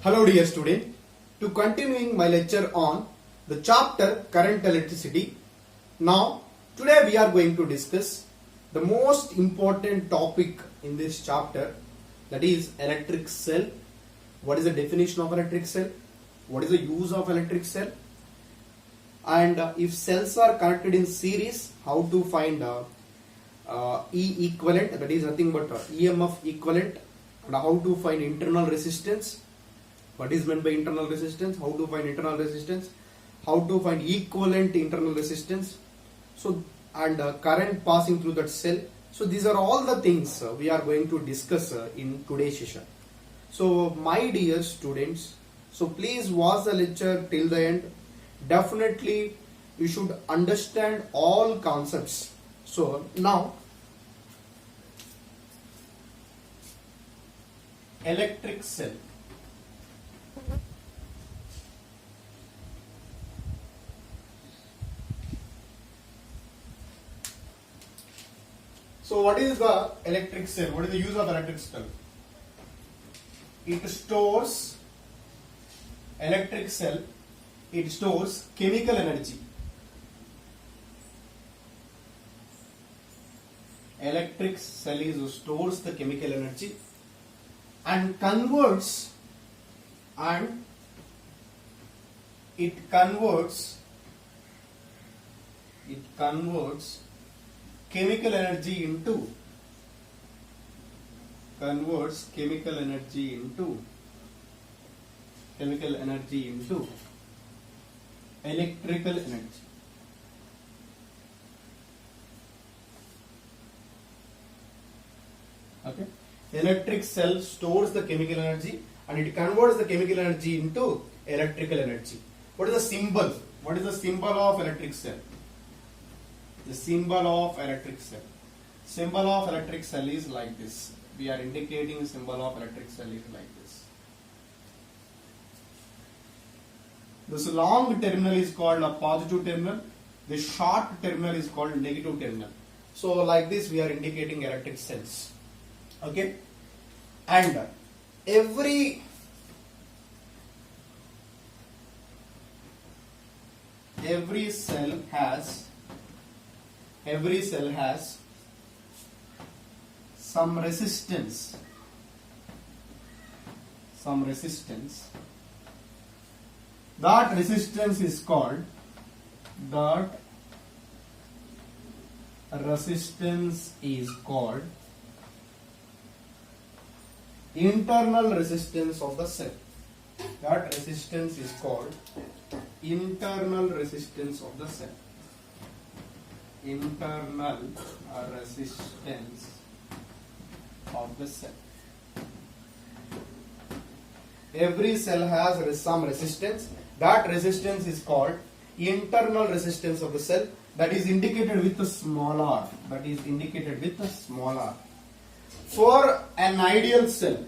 Hello dear student, to continuing my lecture on the chapter current electricity. Now today we are going to discuss the most important topic in this chapter, that is electric cell. What is the definition of electric cell? What is the use of electric cell? And if cells are connected in series, how to find E equivalent, that is nothing but EMF equivalent, and how to find internal resistance. What is meant by internal resistance? How to find internal resistance? How to find equivalent internal resistance? So, and current passing through that cell. So these are all the things we are going to discuss in today's session. So my dear students, so please watch the lecture till the end. Definitely you should understand all concepts. So now, electric cell. So what is the electric cell? What is the use of electric cell? It stores electric cell. It stores chemical energy. Electric cell stores the chemical energy and converts chemical energy into electrical energy. Okay, electric cell stores the chemical energy and it converts the chemical energy into electrical energy. What is the symbol? What is the symbol of electric cell? The symbol of electric cell. Symbol of electric cell is like this. We are indicating symbol of electric cell is like this. This long terminal is called a positive terminal. The short terminal is called negative terminal. So like this we are indicating electric cells. Okay, and every cell has some resistance. That resistance is called internal resistance of the cell. That resistance is called internal resistance of the cell. Internal resistance of the cell. Every cell has some resistance. That resistance is called internal resistance of the cell. That is indicated with a small r. For an ideal cell,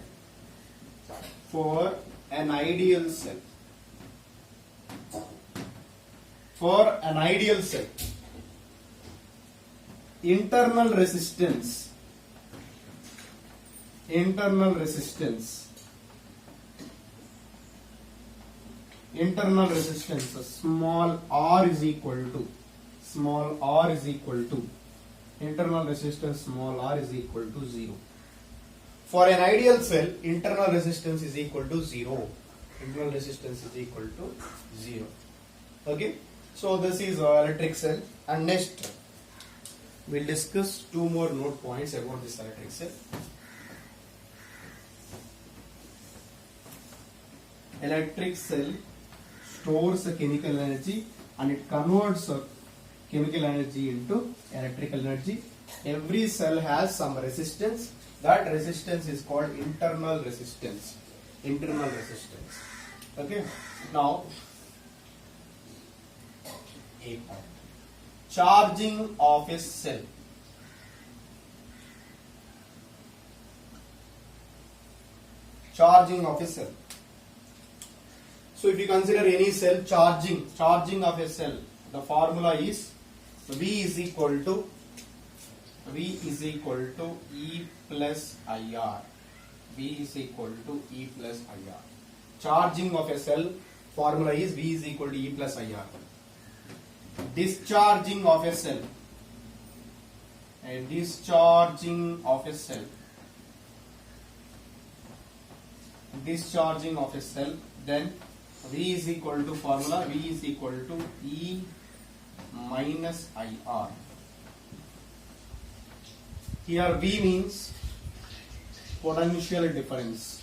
internal resistance small r is equal to internal resistance small r is equal to 0. For an ideal cell, internal resistance is equal to 0. Okay, so this is electric cell, and next we'll discuss two more note points about this electric cell. Electric cell stores the chemical energy and it converts chemical energy into electrical energy. Every cell has some resistance. That resistance is called internal resistance. Okay, now a point. Charging of a cell. So if you consider any cell charging of a cell, the formula is V is equal to E plus IR. V is equal to E plus IR. Charging of a cell formula is V is equal to E plus IR. Discharging of a cell. A discharging of a cell. Discharging of a cell, then V is equal to formula V is equal to E minus IR. Here V means potential difference.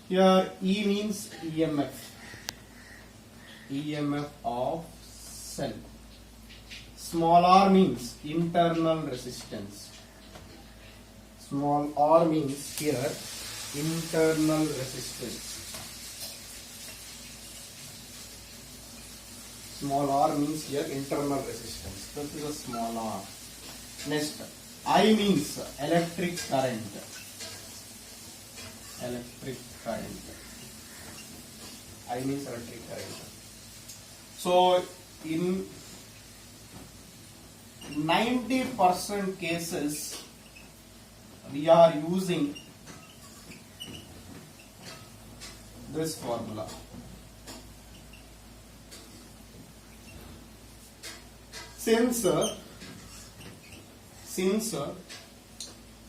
Here E means EMF. EMF of cell. Small r means internal resistance. Small r means here internal resistance. Small r means here internal resistance. This is a small r. Next, I means electric current. Electric current. I means electric current. So in 90% cases we are using this formula. Since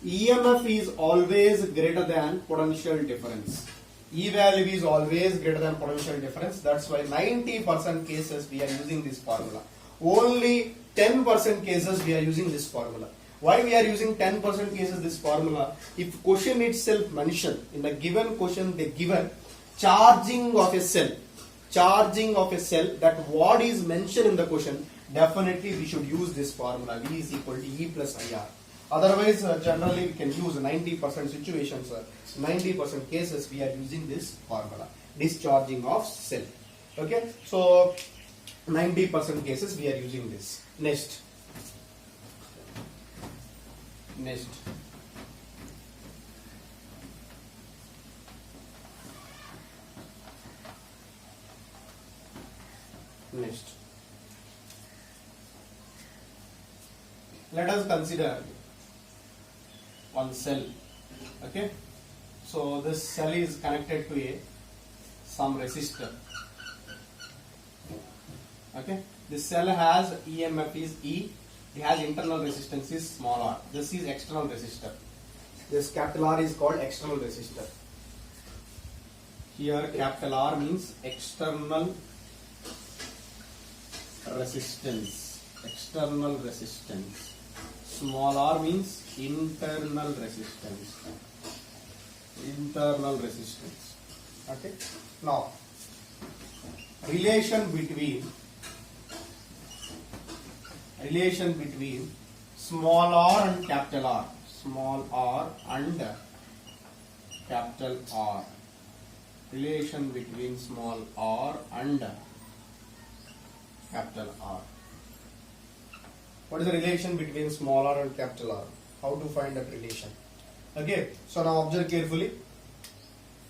EMF is always greater than potential difference, E value is always greater than potential difference, that's why 90% cases we are using this formula. Only 10% cases we are using this formula. Why we are using 10% cases this formula? If question itself mentioned, in the given question they given charging of a cell, that what is mentioned in the question, definitely we should use this formula V is equal to E plus IR. Otherwise generally we can use 90% situations, 90% cases we are using this formula, discharging of cell. Okay, so 90% cases we are using this. Next. Next. Let us consider one cell. Okay, so this cell is connected to some resistor. Okay, this cell has EMF is E, it has internal resistance is small r. This is external resistor. This capital R is called external resistor. Here capital R means external resistance. External resistance. Small r means internal resistance. Internal resistance. Okay. Now, relation between small r and capital R. Small r and capital R. Relation between small r and capital R. What is the relation between small r and capital R? How to find that relation? Okay, so now observe carefully.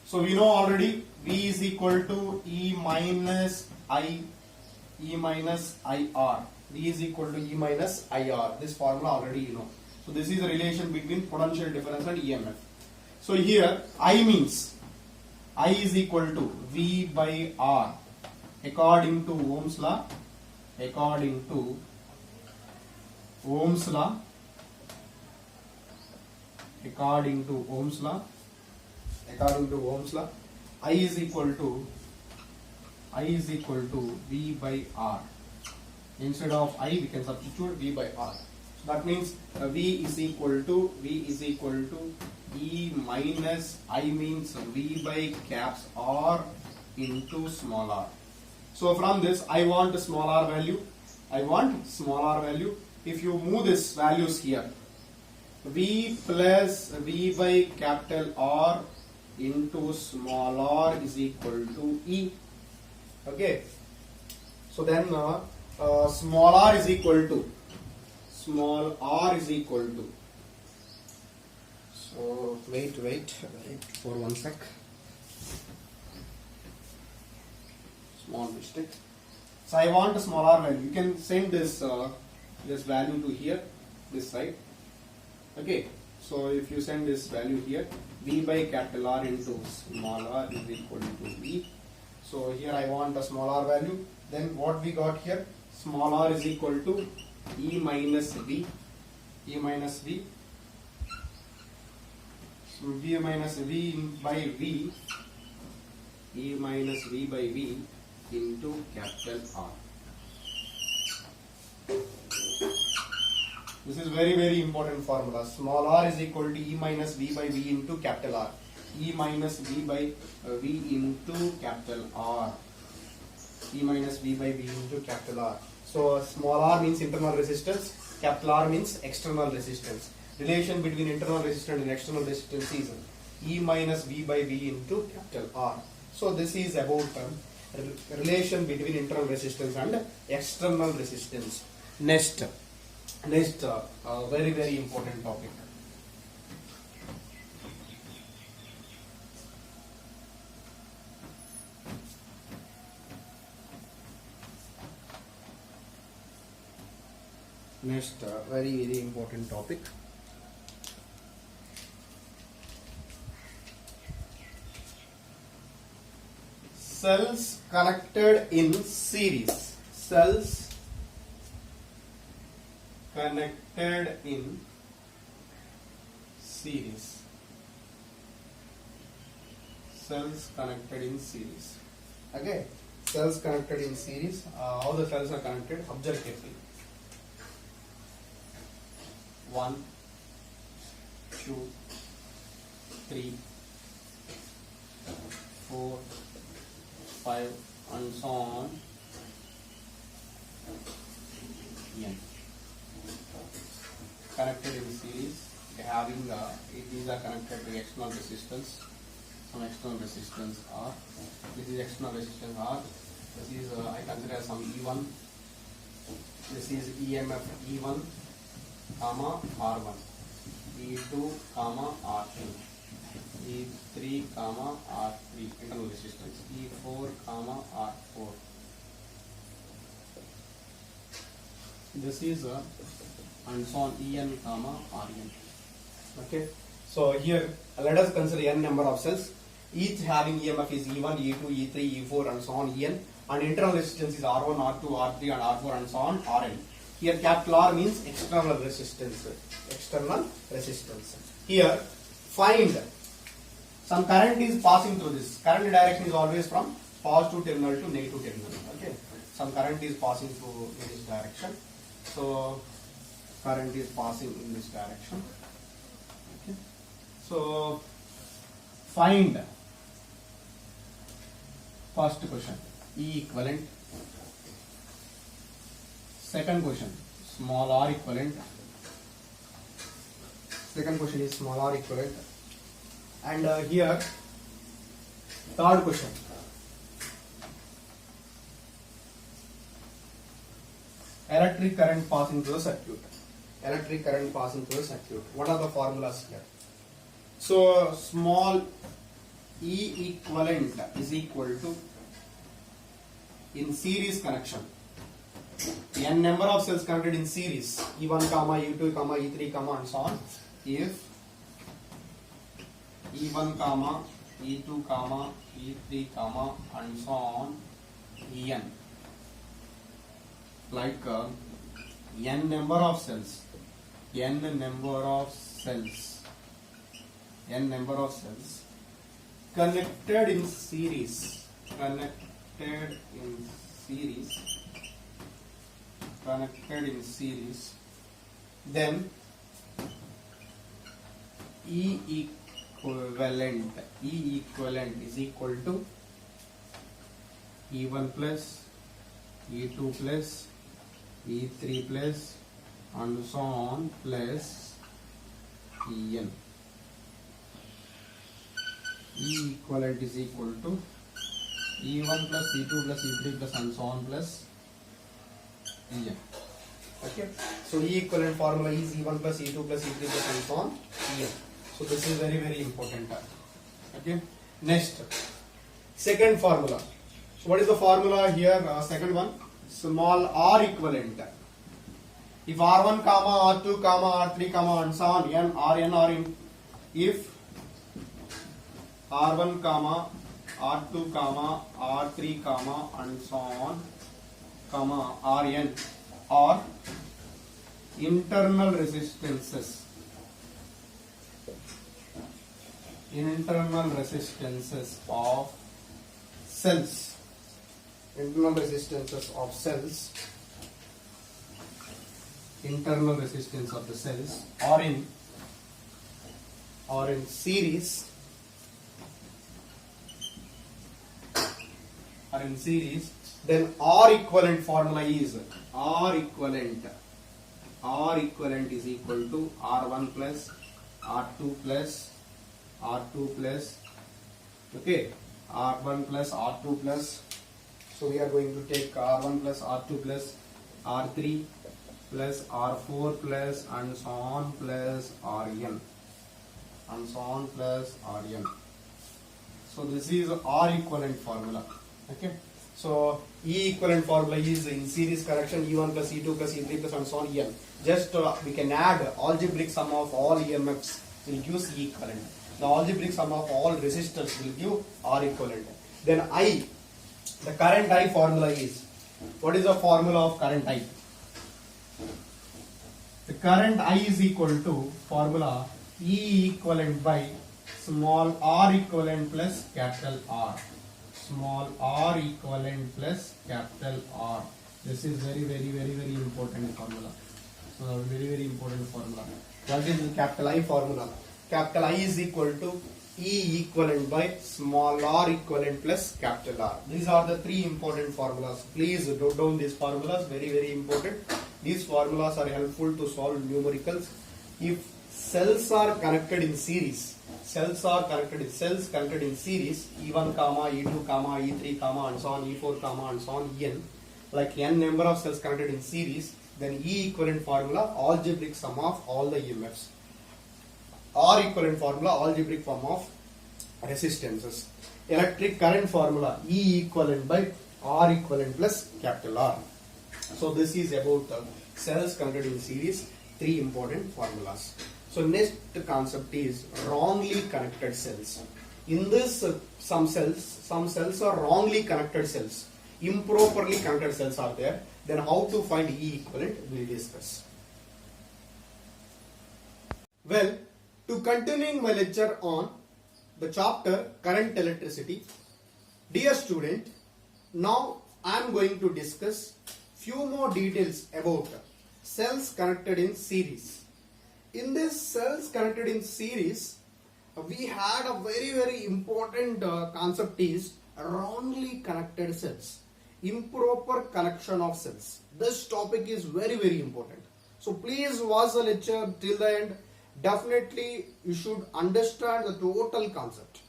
So we know already V is equal to E minus IR. V is equal to E minus IR. This formula already you know. So this is the relation between potential difference and EMF. So here I means I is equal to V by R according to Ohm's law. According to Ohm's law. According to Ohm's law. I is equal to V by R. Instead of I we can substitute V by R. So that means V is equal to E minus I means V by caps R into small r. So from this I want small r value. If you move this values here, V plus V by capital R into small r is equal to E. Okay. So then small r is equal to. So wait for one sec. Small mistake. So I want a small r value. You can send this value to here, this side. Okay. So if you send this value here, V by capital R into small r is equal to V. So here I want a small r value. Then what we got here? Small r is equal to E minus V. E minus V. So V minus V by V. E minus V by V into capital R. This is very important formula. Small r is equal to E minus V by V into capital R. E minus V by V into capital R. E minus V by V into capital R. So small r means internal resistance, capital R means external resistance. Relation between internal resistance and external resistance is E minus V by V into capital R. So this is about relation between internal resistance and external resistance. Next, very important topic. Next, very important topic. Cells connected in series. Cells connected in series. Cells connected in series. Okay. Cells connected in series. How the cells are connected? Observe carefully. 1, 2, 3, 4, 5 and so on. N. Connected in series, having these are connected to external resistance. Some external resistance R. This is external resistance R. This is I consider some E1. This is EMF E1, comma R1, E2, comma R2, E3, comma R3 internal resistance, E4, comma R4. This is and so on En, comma Rn. Okay. So here let us consider n number of cells. Each having EMF is E1, E2, E3, E4 and so on En, and internal resistance is R1, R2, R3 and R4 and so on Rn. Here capital R means external resistance. External resistance. Here find some current is passing through this. Current direction is always from positive terminal to negative terminal. Okay. Some current is passing through in this direction. So current is passing in this direction. Okay. So find first question E equivalent. Second question, small r equivalent. Second question is small r equivalent. And here, third question. Electric current passing through the circuit. Electric current passing through the circuit. What are the formulas here? So, small E equivalent is equal to, in series connection, n number of cells connected in series, E1, comma, E2, comma, E3, comma, and so on. If E1, comma, E2, comma, E3, comma, and so on, En, like n number of cells, n number of cells connected in series, then E equivalent is equal to E1 plus E2 plus E3 plus and so on plus En. E equivalent is equal to E1 plus E2 plus E3 plus and so on plus En. Okay. So E equivalent formula is E1 plus E2 plus E3 plus and so on En. So this is very important. Okay. Next, second formula. So what is the formula here? Second one, small r equivalent. If R1 comma R2 comma R3 comma and so on n or n or in, if R1 comma R2 comma R3 comma and so on comma Rn or internal resistances of cells, internal resistances of cells, internal resistance of the cells or in series then R equivalent formula is R equivalent is equal to R1 plus R2 plus R2 plus, okay, R1 plus R2 plus, so we are going to take R1 plus R2 plus R3 plus R4 plus and so on plus Rn and so on plus Rn. So this is R equivalent formula. Okay. So E equivalent formula is in series connection E1 plus E2 plus E3 plus and so on En. Just we can add algebraic sum of all EMFs will give E equivalent. The algebraic sum of all resistors will give R equivalent. Then I, the current I formula is, what is the formula of current I? The current I is equal to formula E equivalent by small r equivalent plus capital R. Small r equivalent plus capital R. This is very important formula. So very important formula. What is the capital I formula? Capital I is equal to E equivalent by small r equivalent plus capital R. These are the three important formulas. Please note down these formulas, very important. These formulas are helpful to solve numericals. If cells are connected in series, cells connected in series, E1 comma, E2 comma, E3 comma and so on, E4 comma and so on, En, like n number of cells connected in series, then E equivalent formula, algebraic sum of all the EMFs. R equivalent formula, algebraic form of resistances. Electric current formula, E equivalent by R equivalent plus capital R. So this is about cells connected in series, three important formulas. So next concept is wrongly connected cells. In this some cells are wrongly connected cells. Improperly connected cells are there. Then how to find E equivalent we will discuss. Well, to continuing my lecture on the chapter current electricity, dear student, now I am going to discuss few more details about cells connected in series. In this cells connected in series, we had a very important concept is wrongly connected cells, improper connection of cells. This topic is very important. So please watch the lecture till the end. Definitely you should understand the total concept.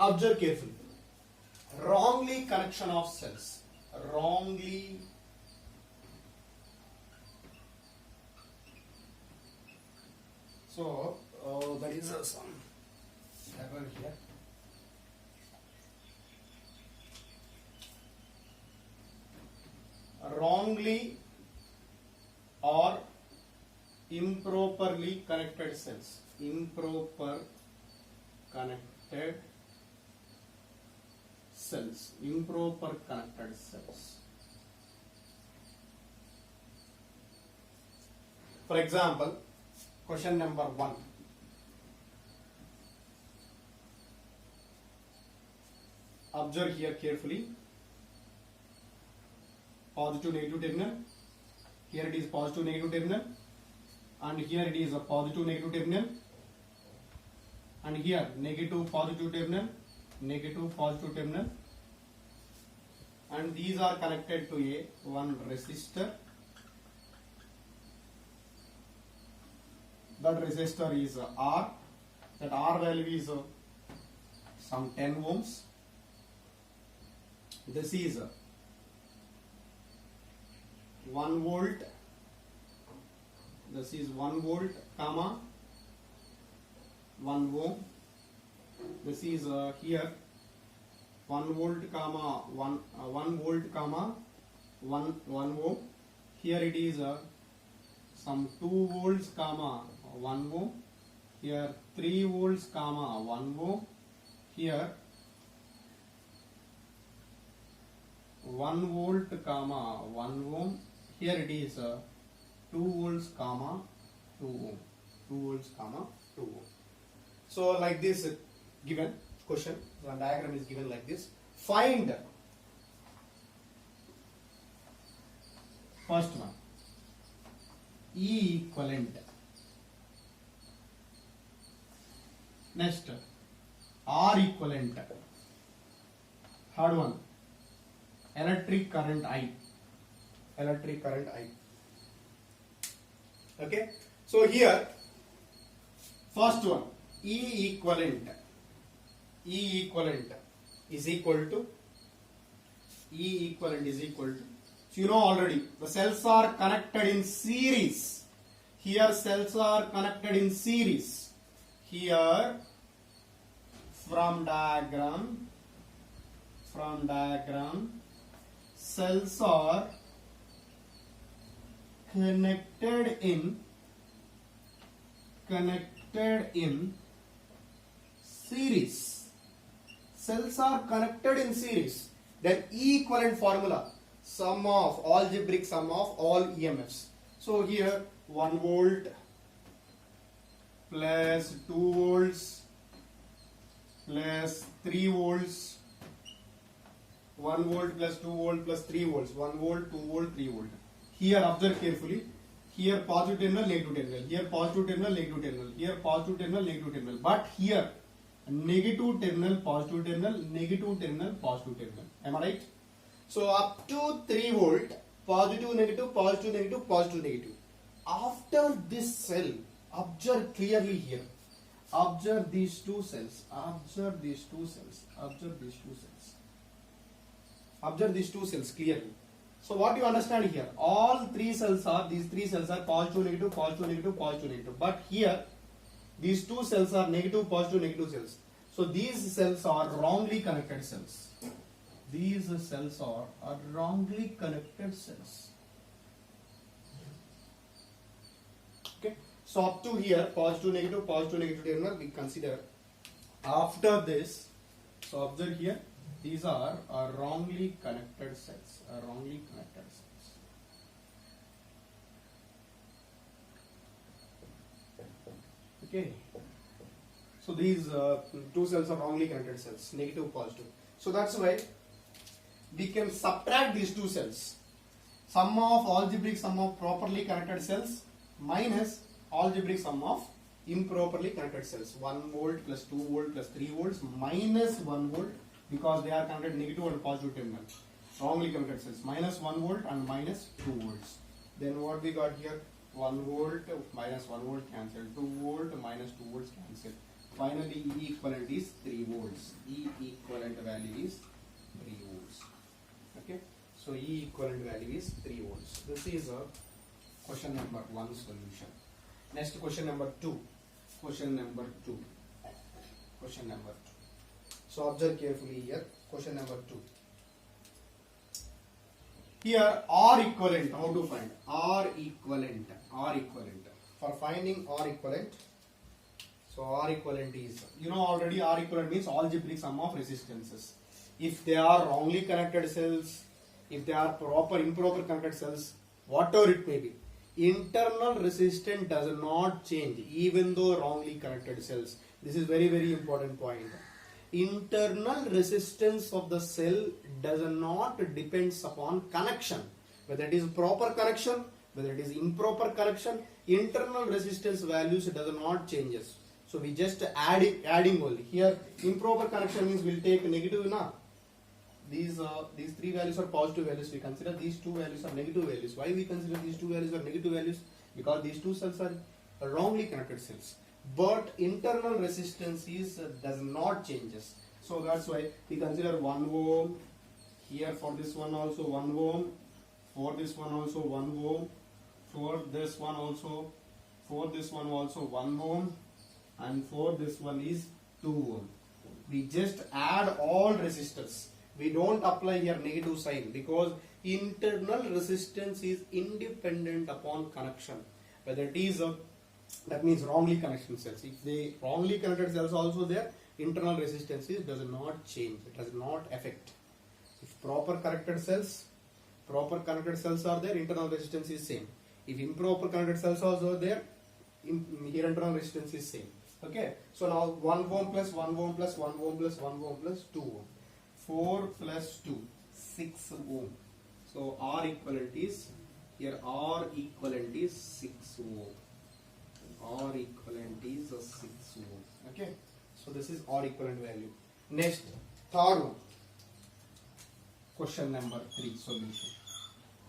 Observe carefully. Wrongly connection of cells. Wrongly So there is some error here. Wrongly or improperly connected cells. Improper connected cells. Improper connected cells. For example, question number 1. Observe here carefully. Positive negative terminal. Here it is positive negative terminal. And here it is a positive negative terminal. And here negative positive terminal. Negative positive terminal. And these are connected to one resistor. That resistor is R. That R value is some 10 ohms. This is 1 volt. This is 1 volt, comma 1 ohm. This is here 1 volt, comma 1 volt, comma 1 ohm. Here it is some 2 volts comma 1 ohm, here 3 volts comma 1 ohm, here 1 volt comma 1 ohm, here it is 2 volts comma 2 ohm, 2 volts comma 2 ohm. So like this given question, the diagram is given like this. Find first one, E equivalent. Next, R equivalent. Third one, electric current I. Electric current I. Okay. So here, first one, E equivalent. E equivalent is equal to, E equivalent is equal to, so you know already, the cells are connected in series. Here cells are connected in series. Here from diagram, cells are connected in series. Cells are connected in series. Then E equivalent formula, sum of algebraic sum of all EMFs. So here 1 volt plus 2 volts plus 3 volts, 1 volt plus 2 volt plus 3 volts, 1 volt, 2 volt, 3 volt. Here observe carefully. Here positive terminal, negative terminal. Here positive terminal, negative terminal. Here positive terminal, negative terminal. But here negative terminal, positive terminal, negative terminal, positive terminal. Am I right? So up to 3 volt, positive, negative, positive, negative, positive, negative. After this cell, observe clearly here. Observe these two cells. Observe these two cells. Observe these two cells. Observe these two cells clearly. So what you understand here? All three cells are, these three cells are positive, negative, positive, negative, positive, negative. But here, these two cells are negative, positive, negative cells. So these cells are wrongly connected cells. These cells are wrongly connected cells. Okay. So up to here, positive, negative terminal we consider. After this, so observe here, these are wrongly connected cells. Wrongly connected cells. Okay. So these two cells are wrongly connected cells, negative, positive. So that's why we can subtract these two cells. Sum of algebraic sum of properly connected cells minus algebraic sum of improperly connected cells. 1 volt plus 2 volt plus 3 volts minus 1 volt, because they are connected negative and positive terminal. Wrongly connected cells, minus 1 volt and minus 2 volts. Then what we got here? 1 volt minus 1 volt cancel, 2 volt minus 2 volts cancel. Finally, E equivalent is 3 volts. E equivalent value is 3 volts. Okay. So E equivalent value is 3 volts. This is a question number 1 solution. Next question number 2. Question number 2. Question number 2. So observe carefully here. Question number 2. Here R equivalent. How to find? R equivalent. R equivalent. For finding R equivalent. So R equivalent is, you know already, R equivalent means algebraic sum of resistances. If they are wrongly connected cells, if they are proper, improper connected cells, whatever it may be, internal resistance does not change even though wrongly connected cells. This is very, very important point. Internal resistance of the cell does not depends upon connection, whether it is proper connection, whether it is improper connection. Internal resistance values does not changes. So we just adding only. Here improper connection means we'll take negative now. These three values are positive values. We consider these two values are negative values. Why we consider these two values are negative values? Because these two cells are wrongly connected cells. But internal resistance is does not changes. So that's why we consider 1 ohm. Here for this one also 1 ohm. For this one also 1 ohm. For this one also. For this one also 1 ohm. And for this one is 2 ohm. We just add all resistors. We don't apply here negative sign because internal resistance is independent upon connection. whether it is that means wrongly connected cells. If they wrongly connected cells also there, internal resistance does not change, it does not affect. If proper connected cells are there, internal resistance is same. If improper connected cells also there, here internal resistance is same. Okay, so now 1 ohm plus 1 ohm plus 1 ohm plus 1 ohm plus 2 ohm, 4 plus 2, 6 ohm. So R equivalent is, here R equivalent is 6 ohm. R equivalent is 6 ohm. Okay, so this is R equivalent value. Next, third one. Question number 3 solution.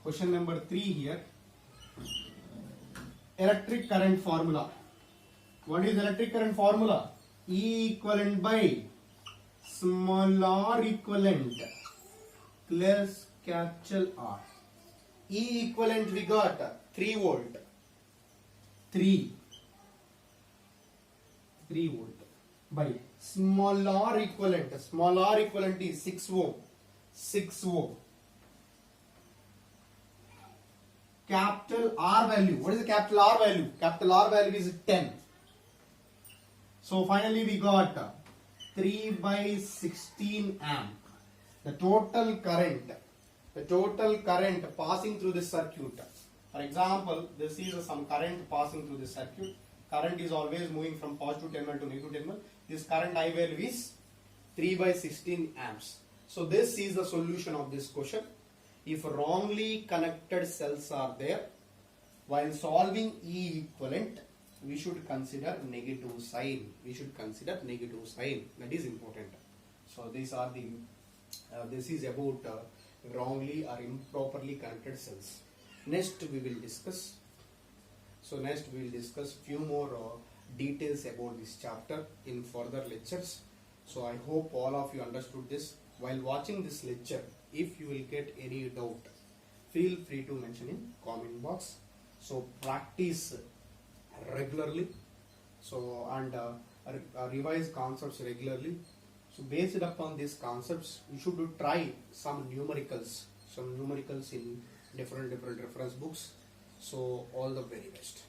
Question number 3 here. Electric current formula. What is electric current formula? E equivalent by small r equivalent plus capital R. E equivalent we got 3 volt. 3 volt by small r equivalent. Small r equivalent is 6 ohm. 6 ohm. Capital R value. What is the capital R value? Capital R value is 10. So finally we got 3 by 16 amp. The total current passing through this circuit. For example, this is some current passing through this circuit. Current is always moving from positive terminal to negative terminal. This current I value is 3 by 16 amps. So this is the solution of this question. If wrongly connected cells are there, while solving E equivalent, we should consider negative sign. That is important. So these are the this is about wrongly or improperly connected cells. Next we will discuss. So next we will discuss few more details about this chapter in further lectures. So I hope all of you understood this. While watching this lecture, if you will get any doubt, feel free to mention in comment box. So practice regularly. So and revise concepts regularly. So based upon these concepts, you should try some numericals in different reference books. So all the very best.